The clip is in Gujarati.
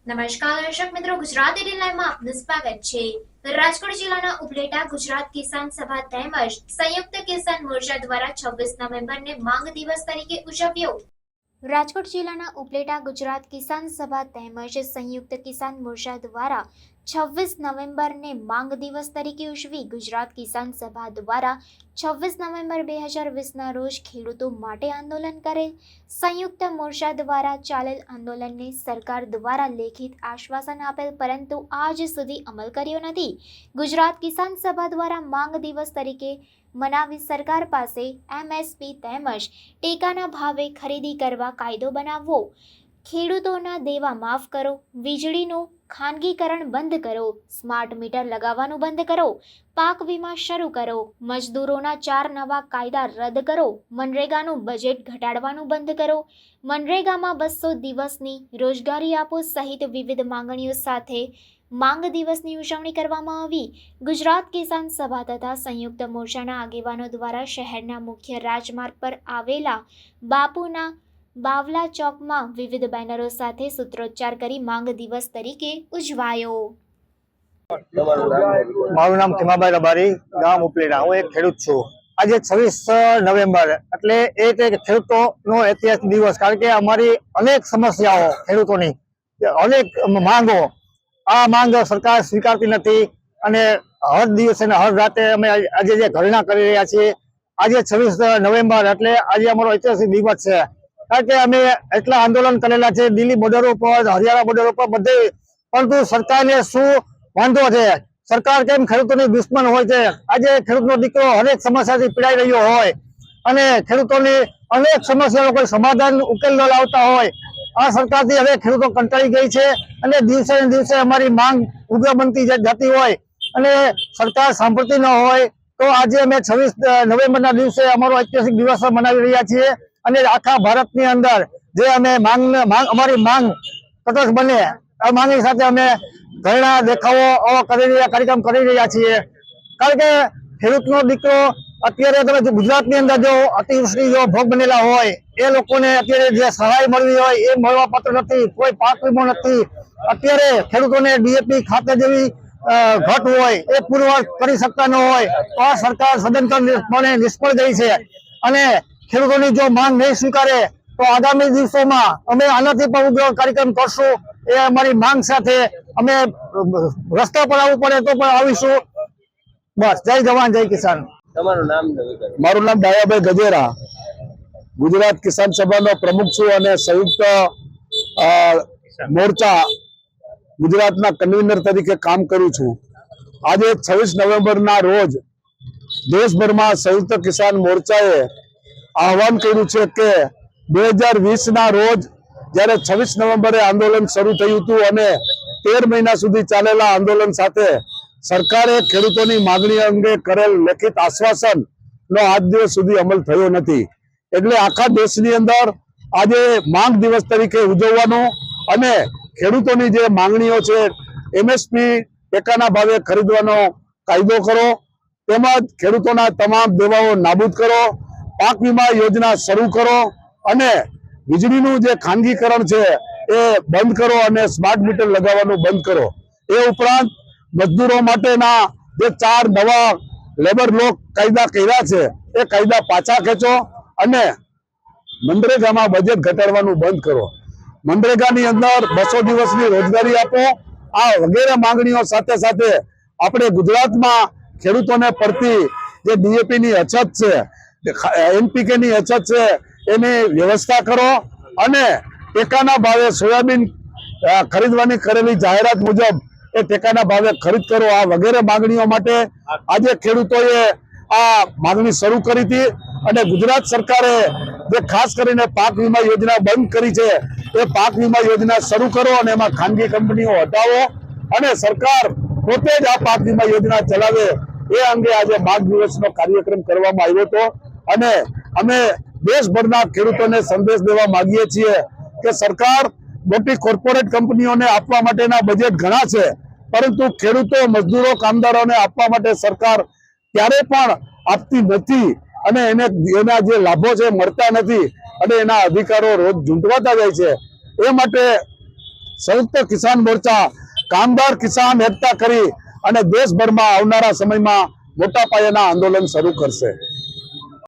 નમસ્કાર દર્શક મિત્રો, ગુજરાત 18 લાઈવમાં આપનું સ્વાગત છે। રાજકોટ જિલ્લાના ઉપલેટા ગુજરાત કિસાન સભા તેમજ સંયુક્ત કિસાન મોરચા દ્વારા 26 નવેમ્બરને માંગ દિવસ તરીકે ઉજવ્યો। રાજકોટ જિલ્લાના ઉપલેટા ગુજરાત કિસાન સભા તેમજ સંયુક્ત કિસાન મોરચા દ્વારા 26 નવેમ્બરને માંગ દિવસ તરીકે ઉજવી। ગુજરાત કિસાન સભા દ્વારા 26 નવેમ્બર 2020ના રોજ ખેડૂતો માટે આંદોલન કરેલ। સંયુક્ત મોરચા દ્વારા ચાલેલ આંદોલનને સરકાર દ્વારા લેખિત આશ્વાસન આપેલ, પરંતુ આજ સુધી અમલ કર્યો નથી। ગુજરાત કિસાન સભા દ્વારા માંગ દિવસ તરીકે મનાવી સરકાર પાસે એમએસપી તેમજ ટેકાના ભાવે ખરીદી કરવા કાયદો બનાવવો, ખેડૂતોના દેવા માફ કરો, વીજળીનું ખાનગીકરણ બંધ કરો, સ્માર્ટ મીટર લગાવવાનું બંધ કરો, પાક વીમા શરૂ કરો, મજદૂરોના 4 નવા કાયદા રદ કરો, મનરેગાનું બજેટ ઘટાડવાનું બંધ કરો, મનરેગામાં 200 દિવસની રોજગારી આપો સહિત વિવિધ માંગણીઓ સાથે માંગ દિવસની ઉજવણી કરવામાં આવી। ગુજરાત કિસાન સભા તથા સંયુક્ત મોરચાના આગેવાનો દ્વારા શહેરના મુખ્ય રાજમાર્ગ પર આવેલા બાપુના બાવલા ચોકમાં વિવિધ બેનરો સાથે સૂત્રોચ્ચાર કરી માંગ દિવસ તરીકે ઉજવાયો। મારું નામ ખીમાભાઈ રબારી, ગામ ઉપલેટા। હું એક ખેડૂત છું। આજે 26 નવેમ્બર એટલે ખેડૂતોનો ઐતિહાસિક દિવસ, કારણ કે અમારી અનેક સમસ્યાઓ, ખેડૂતોની અનેક માંગો, આ માંગ સરકાર સ્વીકારતી નથી અને હર દિવસે ને હર રાતે અમે આજે જે ધરણા કરી રહ્યા છીએ। આજે 26 નવેમ્બર એટલે આજે અમારો ઐતિહાસિક દિવસ છે, કારણ કે અમે એટલા આંદોલન કરેલા છે દિલ્હી બોર્ડર ઉપર, હરિયાણા બોર્ડર ઉપર, બધે, પરંતુ સરકારને શું વાંધો છે? સરકાર કેમ ખેડૂતોની દુશ્મન હોય છે? આજે ખેડૂતનો દીકરો અનેક સમસ્યાથી પીડાઈ રહ્યો હોય અને ખેડૂતોની અનેક સમસ્યાનો કોઈ સમાધાન ઉકેલ ન લાવતા હોય, આ સરકારથી હવે ખેડૂતો કંટાળી ગઈ છે અને દિવસે ને દિવસે અમારી માંગ ઉગ્ર બનતી જતી હોય અને સરકાર સાંભળતી ન હોય, તો આજે અમે 26 નવેમ્બરના દિવસે અમારો ઐતિહાસિક દિવસ મનાવી રહ્યા છીએ અને આખા ભારતની અંદર જે અમે અમારી માંગ તટસ્થ બને, આ માંગની સાથે અમે ધરણા, દેખાવો કાર્યક્રમ કરી રહ્યા છીએ। કારણ કે ખેડૂતનો દીકરો અત્યારે તમે ગુજરાતની અંદર જો અતિવૃષ્ટિ જો ભોગ બનેલા હોય એ લોકોને અત્યારે જે સહાય મળવી હોય એ મળવા પાત્ર નથી, કોઈ પાક વીમો નથી। અત્યારે ખેડૂતોને ડીએપી ખાતર જેવી ઘટ હોય એ પુરવાર કરી શકતા ન હોય, તો આ સરકાર સદંતર નિષ્ફળ ગઈ છે અને ખેડૂતોની જો માંગ નહીં સ્વીકારે તો આગામી દિવસોમાં અમે આનાથી પણ ઉગ્ર કાર્યક્રમ કરશું। એ અમારી માંગ સાથે અમે રસ્તા પર આવવું પડે તો પણ આવીશું। બસ, જય જવાન જય કિસાન। તમારું નામ? મારું નામ ડાયાભાઈ ગજેરા, ગુજરાત કિસાન સભાનો પ્રમુખ છું અને સંયુક્ત મોરચા ગુજરાતના કન્વીનર તરીકે કામ કરું છું। આજે 26 નવેમ્બરના રોજ દેશભરમાં સંયુક્ત કિસાન મોરચાએ આહવાન કર્યું છે કે 2020ના રોજ જ્યારે 26 નવેમ્બરે આંદોલન શરૂ થયું હતું અને 13 મહિના સુધી ચાલેલા આંદોલન સાથે સરકારે ખેડૂતોની માંગણી અંગે કરેલ લેખિત આશ્વાસન નો આજ દિવસ સુધી અમલ થયો નથી। એટલે આખા દેશની અંદર આજે માંગ દિવસ તરીકે ઉજવવાનો અને ખેડૂતોની જે માંગણીઓ છે, એમએસપી ટેકાના ભાવે ખરીદવાનો કાયદો કરો, તેમજ ખેડૂતોના તમામ દેવાઓ નાબૂદ કરો, પાક વીમા યોજના શરૂ કરો અને વીજળીનું જે ખાનગીકરણ છે એ બંધ કરો અને સ્માર્ટ મીટર લગાવવાનું બંધ કરો। એ ઉપરાંત મજદૂરો માટેના જે 4 નવા લેબર લો કાયદા કર્યા છે એ કાયદા પાછા ખેંચો અને મનરેગામાં બજેટ ઘટાડવાનું બંધ કરો। મનરેગાની અંદર 200 દિવસની રોજગારી આપો। આ વગેરે માંગણીઓ સાથે સાથે આપણે ગુજરાતમાં ખેડૂતોને પડતી જે ડીએપી ની અછત છે, એનપીકે ની અછત છે, એની વ્યવસ્થા કરો અને ટેકાના ભાવે સોયાબીન ખરીદવાની કરેલી જાહેરાત મુજબ એ ટેકાના ભાવે ખરીદ કરો। આ વગેરે માંગણીઓ માટે આજે ખેડૂતોએ આ માંગણી શરૂ કરી હતી અને ગુજરાત સરકારે જે ખાસ કરીને પાક વીમા યોજના બંધ કરી છે એ પાક વીમા યોજના શરૂ કરો અને એમાં ખાનગી કંપનીઓ હટાવો અને સરકાર પોતે જ આ પાક વીમા યોજના ચલાવે, એ અંગે આજે માંગ દિવસનો કાર્યક્રમ કરવામાં આવ્યો હતો અને અમે દેશભરના ખેડૂતોને સંદેશ દેવા માંગીએ છીએ કે સરકાર મોટી કોર્પોરેટ કંપનીઓને આપવા માટેના બજેટ ઘણા છે, પરંતુ ખેડૂતો, મજદૂરો, કામદારોને આપવા માટે સરકાર ક્યારે પણ આપતી નથી અને એના જે લાભો છે મળતા નથી અને એના અધિકારો રોજ ઝૂંટવાતા જાય છે। એ માટે સંયુક્ત કિસાન મોરચા કામદાર કિસાન એકતા કરી અને દેશભરમાં આવનારા સમયમાં મોટા પાયાના આંદોલન શરૂ કરશે।